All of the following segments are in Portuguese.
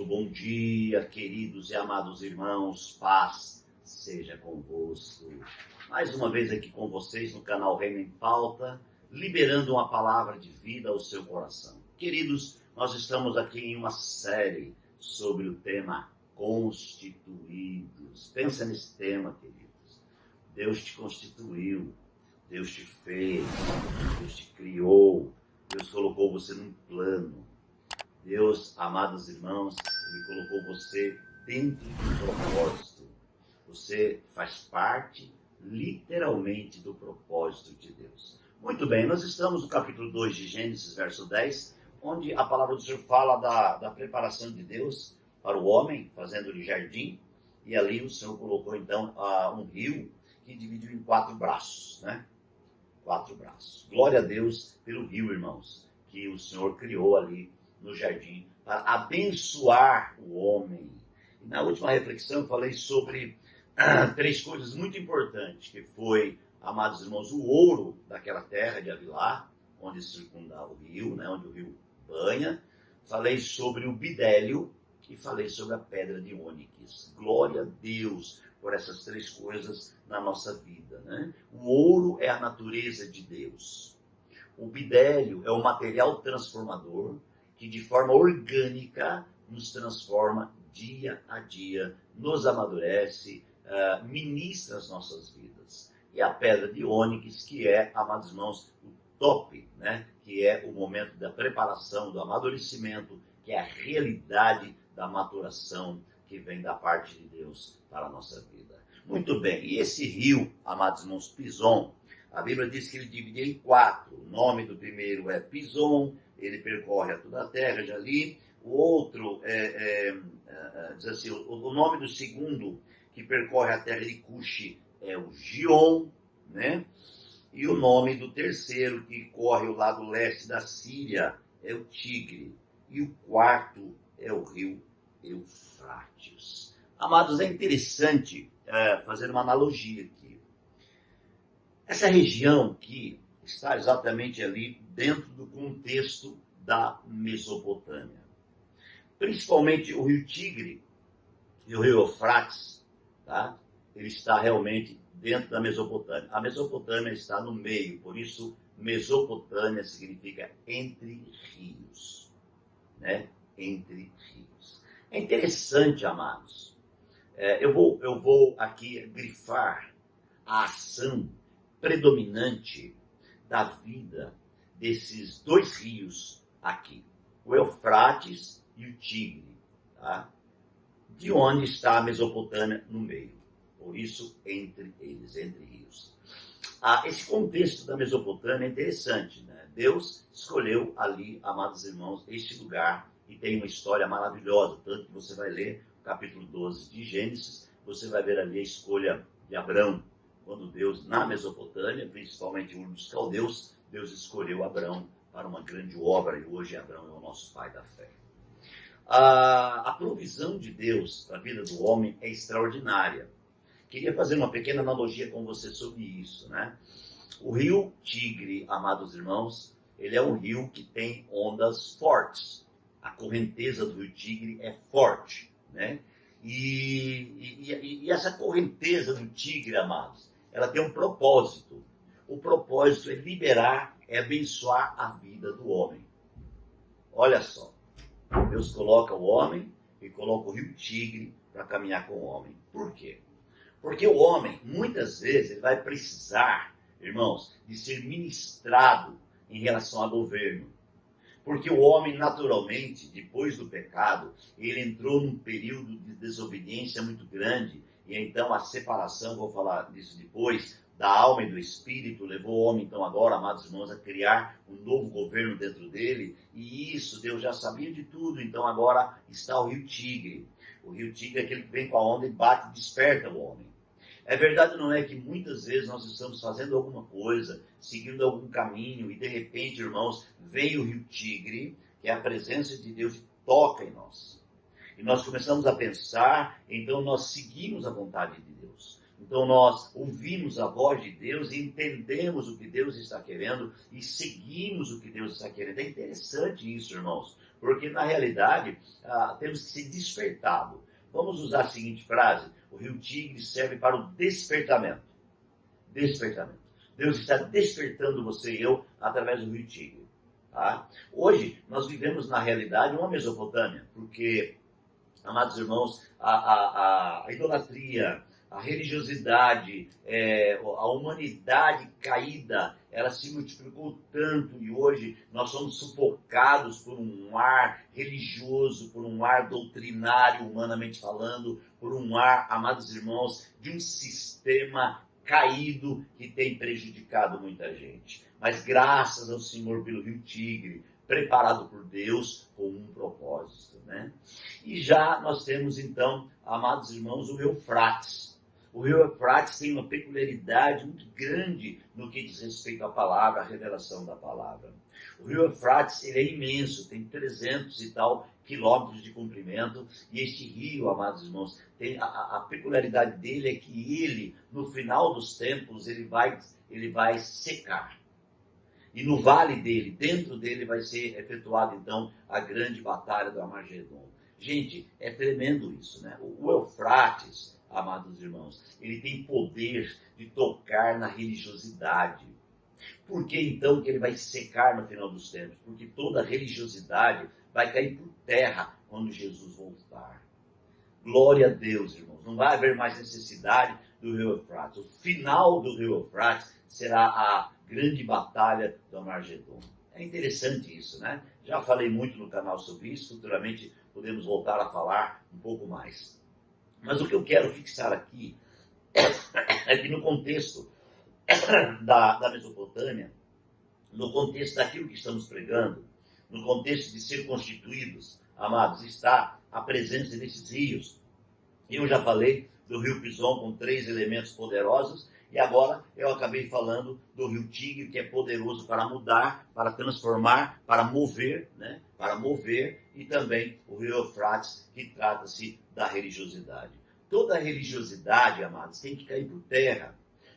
bom dia, queridos e amados irmãos, paz seja convosco. Mais uma vez aqui com vocês no canal Reino em Pauta, liberando uma palavra de vida ao seu coração. Queridos, nós estamos aqui em uma série sobre o tema constituídos. Pensa nesse tema, queridos. Deus te constituiu, Deus te fez, Deus te criou, Deus colocou você num plano. Deus, amados irmãos, Ele colocou você dentro do propósito. Você faz parte, literalmente, do propósito de Deus. Muito bem, nós estamos no capítulo 2 de Gênesis, verso 10, onde a palavra do Senhor fala da preparação de Deus para o homem, fazendo-lhe jardim. E ali o Senhor colocou, então, um rio que dividiu em 4 braços, né? 4 braços. Glória a Deus pelo rio, irmãos, que o Senhor criou ali no jardim, para abençoar o homem. E na última reflexão eu falei sobre 3 coisas muito importantes, que foi, amados irmãos, o ouro daquela terra de Havilá, onde circunda o rio, né, onde o rio banha. Falei sobre o bidélio e falei sobre a pedra de ônix. Glória a Deus por essas 3 coisas na nossa vida, né? O ouro é a natureza de Deus. O bidélio é o material transformador que de forma orgânica nos transforma dia a dia, nos amadurece, ministra as nossas vidas. E a pedra de ônix, que é, amados irmãos, o top, né? Que é o momento da preparação, do amadurecimento, que é a realidade da maturação que vem da parte de Deus para a nossa vida. Muito bem, e esse rio, amados irmãos, Pison, a Bíblia diz que ele dividiu em 4. O nome do primeiro é Pison, ele percorre a toda a terra, já li. O outro diz assim, o nome do segundo, que percorre a terra de Cuxi, é o Gion, né? E o nome do terceiro, que corre o lado leste da Síria, é o Tigre. E o quarto é o rio Eufrates. Amados, é interessante fazer uma analogia aqui. Essa região aqui está exatamente ali dentro do contexto da Mesopotâmia. Principalmente o rio Tigre e o rio Eufrates, tá? Ele está realmente dentro da Mesopotâmia. A Mesopotâmia está no meio, por isso Mesopotâmia significa entre rios, né? Entre rios. É interessante, amados. Eu vou aqui grifar a ação predominante da vida desses 2 rios aqui, o Eufrates e o Tigre, tá? De onde está a Mesopotâmia no meio, por isso entre eles, entre rios. Esse contexto da Mesopotâmia é interessante, né? Deus escolheu ali, amados irmãos, este lugar, e tem uma história maravilhosa, tanto que você vai ler o capítulo 12 de Gênesis, você vai ver ali a escolha de Abrão, quando Deus, na Mesopotâmia, principalmente o dos caldeus, Deus escolheu Abrão para uma grande obra, e hoje Abrão é o nosso pai da fé. A provisão de Deus para a vida do homem é extraordinária. Queria fazer uma pequena analogia com você sobre isso, né? O rio Tigre, amados irmãos, ele é um rio que tem ondas fortes. A correnteza do rio Tigre é forte, né? E essa correnteza do Tigre, amados, ela tem um propósito. O propósito é liberar, é abençoar a vida do homem. Olha só, Deus coloca o homem e coloca o rio Tigre para caminhar com o homem. Por quê? Porque o homem, muitas vezes, ele vai precisar, irmãos, de ser ministrado em relação ao governo. Porque o homem, naturalmente, depois do pecado, ele entrou num período de desobediência muito grande. E então a separação, vou falar disso depois, da alma e do espírito, levou o homem, então agora, amados irmãos, a criar um novo governo dentro dele. E isso, Deus já sabia de tudo. Então agora está o rio Tigre. O rio Tigre é aquele que vem com a onda e bate e desperta o homem. É verdade, não é, que muitas vezes nós estamos fazendo alguma coisa, seguindo algum caminho, e de repente, irmãos, vem o rio Tigre, que é a presença de Deus, e toca em nós. E nós começamos a pensar, então nós seguimos a vontade de Deus. Então nós ouvimos a voz de Deus e entendemos o que Deus está querendo e seguimos o que Deus está querendo. É interessante isso, irmãos, porque na realidade temos que ser despertados. Vamos usar a seguinte frase: o rio Tigre serve para o despertamento. Despertamento. Deus está despertando você e eu através do rio Tigre. Tá? Hoje nós vivemos na realidade uma Mesopotâmia, porque, amados irmãos, a idolatria, a religiosidade, a humanidade caída, ela se multiplicou tanto e hoje nós somos sufocados por um ar religioso, por um ar doutrinário, humanamente falando, por um ar, amados irmãos, de um sistema caído que tem prejudicado muita gente. Mas graças ao Senhor pelo rio Tigre, preparado por Deus com um propósito, né? E já nós temos então, amados irmãos, o rio Eufrates. O rio Eufrates tem uma peculiaridade muito grande no que diz respeito à palavra, à revelação da palavra. O rio Eufrates, ele é imenso, tem 300 e tal quilômetros de comprimento, e este rio, amados irmãos, tem a peculiaridade dele é que ele, no final dos tempos, ele vai secar. E no vale dele, dentro dele, vai ser efetuada então a grande batalha do Armagedon. Gente, é tremendo isso, né? O Eufrates, amados irmãos, ele tem poder de tocar na religiosidade. Por que então que ele vai secar no final dos tempos? Porque toda religiosidade vai cair por terra quando Jesus voltar. Glória a Deus, irmãos. Não vai haver mais necessidade do rio Eufrates. O final do rio Eufrates será a grande batalha do Armagedon. É interessante isso, né? Já falei muito no canal sobre isso, futuramente podemos voltar a falar um pouco mais. Mas o que eu quero fixar aqui é que no contexto da Mesopotâmia, no contexto daquilo que estamos pregando, no contexto de ser constituídos, amados, está a presença desses rios. Eu já falei do rio Pison com 3 elementos poderosos, e agora eu acabei falando do rio Tigre, que é poderoso para mudar, para transformar, para mover, né? Para mover, e também o rio Eufrates, que trata-se da religiosidade. Toda religiosidade, amados, tem que cair por terra,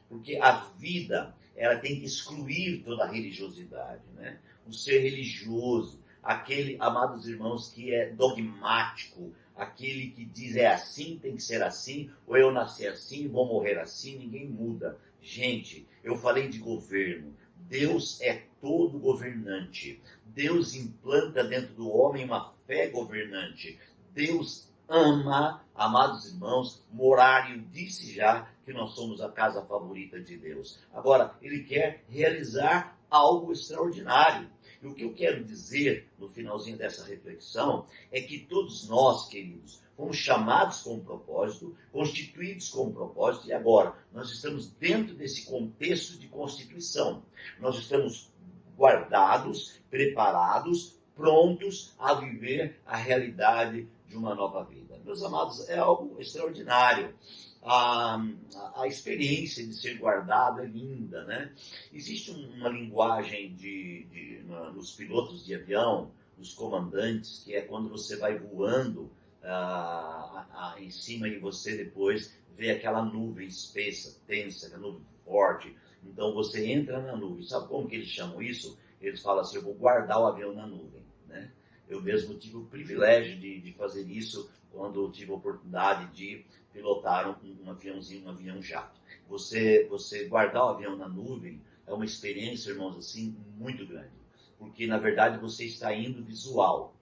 porque a vida, ela tem que excluir toda a religiosidade, né? O ser religioso, aquele, amados irmãos, que é dogmático, aquele que diz é assim, tem que ser assim, ou eu nasci assim, vou morrer assim, ninguém muda. Gente, eu falei de governo. Deus é todo governante. Deus implanta dentro do homem uma fé governante. Deus ama, amados irmãos, morar, e eu disse já que nós somos a casa favorita de Deus. Agora, Ele quer realizar algo extraordinário. E o que eu quero dizer no finalzinho dessa reflexão é que todos nós, queridos, fomos chamados com um propósito, constituídos com um propósito, e agora nós estamos dentro desse contexto de constituição. Nós estamos guardados, preparados, prontos a viver a realidade de uma nova vida. Meus amados, é algo extraordinário. A experiência de ser guardado é linda, né? Existe uma linguagem nos pilotos de avião, nos comandantes, que é quando você vai voando em cima e você depois vê aquela nuvem espessa, tensa, aquela nuvem forte. Então você entra na nuvem. Sabe como que eles chamam isso? Eles falam assim: eu vou guardar o avião na nuvem, né? Eu mesmo tive o privilégio de fazer isso quando eu tive a oportunidade de pilotar um aviãozinho, um avião jato. Você guardar o avião na nuvem é uma experiência, irmãos, assim, muito grande. Porque, na verdade, você está indo visual,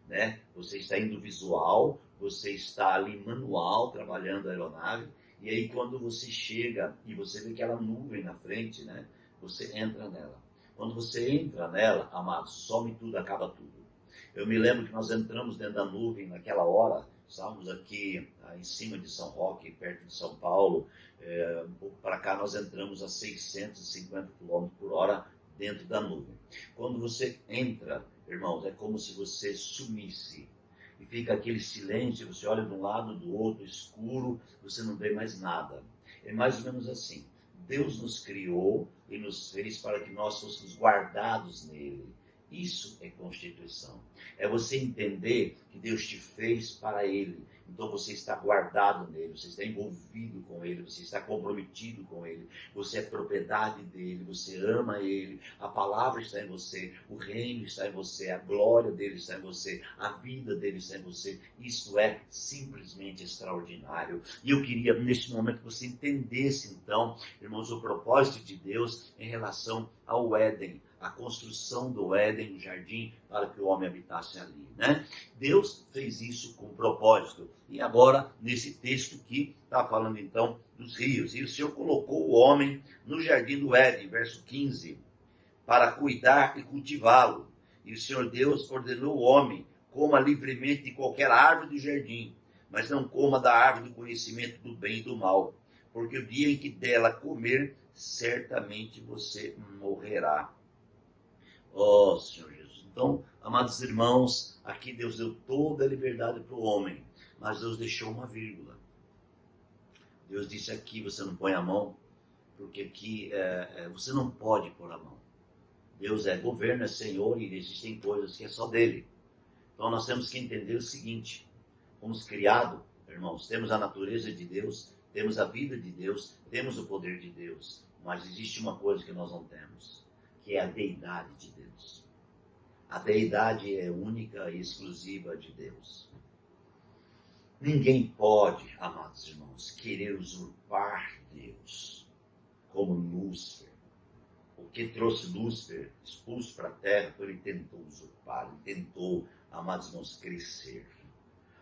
né? Você está indo visual, você está ali manual, trabalhando a aeronave, e aí quando você chega e você vê aquela nuvem na frente, né? Você entra nela. Quando você entra nela, amados, some tudo, acaba tudo. Eu me lembro que nós entramos dentro da nuvem naquela hora. Estávamos aqui em cima de São Roque, perto de São Paulo. Um pouco para cá nós entramos a 650 km por hora dentro da nuvem. Quando você entra, irmãos, é como se você sumisse. E fica aquele silêncio, você olha de um lado, do outro, escuro, você não vê mais nada. É mais ou menos assim. Deus nos criou e nos fez para que nós fôssemos guardados nele. Isso é constituição. É você entender que Deus te fez para Ele. Então você está guardado nele, você está envolvido com Ele, você está comprometido com Ele, você é propriedade dEle, você ama Ele, a palavra está em você, o reino está em você, a glória dEle está em você, a vida dEle está em você. Isto é simplesmente extraordinário. E eu queria, neste momento, que você entendesse, então, irmãos, o propósito de Deus em relação ao Éden, a construção do Éden, o jardim, para que o homem habitasse ali, né? Deus fez isso com propósito. E agora, nesse texto aqui, está falando então dos rios. E o Senhor colocou o homem no jardim do Éden, verso 15, para cuidar e cultivá-lo. E o Senhor Deus ordenou o homem, coma livremente de qualquer árvore do jardim, mas não coma da árvore do conhecimento do bem e do mal, porque o dia em que dela comer, certamente você morrerá. Ó Senhor Jesus. Então, amados irmãos, aqui Deus deu toda a liberdade para o homem, mas Deus deixou uma vírgula. Deus disse aqui, você não põe a mão, porque aqui você não pode pôr a mão. Deus é governo, é Senhor, e existem coisas que é só dele. Então nós temos que entender o seguinte: fomos criados, irmãos, temos a natureza de Deus, temos a vida de Deus, temos o poder de Deus, mas existe uma coisa que nós não temos, que é a deidade de Deus. A deidade é única e exclusiva de Deus. Ninguém pode, amados irmãos, querer usurpar Deus, como Lúcifer. O que trouxe Lúcifer expulso para a terra foi ele tentou usurpar, ele tentou, amados irmãos, crescer.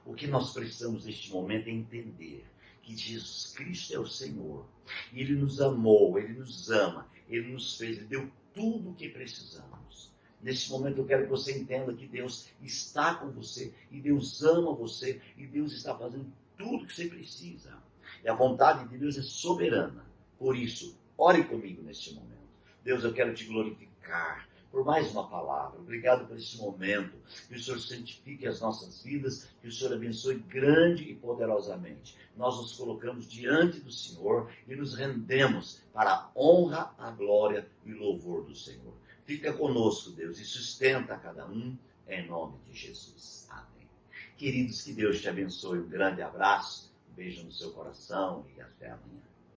O que nós precisamos neste momento é entender que Jesus Cristo é o Senhor. E Ele nos amou, Ele nos ama, Ele nos fez, Ele deu tudo o que precisamos. Neste momento eu quero que você entenda que Deus está com você, e Deus ama você, e Deus está fazendo tudo o que você precisa. E a vontade de Deus é soberana. Por isso, ore comigo neste momento. Deus, eu quero te glorificar por mais uma palavra. Obrigado por esse momento. Que o Senhor santifique as nossas vidas, que o Senhor abençoe grande e poderosamente. Nós nos colocamos diante do Senhor e nos rendemos para a honra, a glória e o louvor do Senhor. Fica conosco, Deus, e sustenta cada um em nome de Jesus. Amém. Queridos, que Deus te abençoe. Um grande abraço, um beijo no seu coração e até amanhã.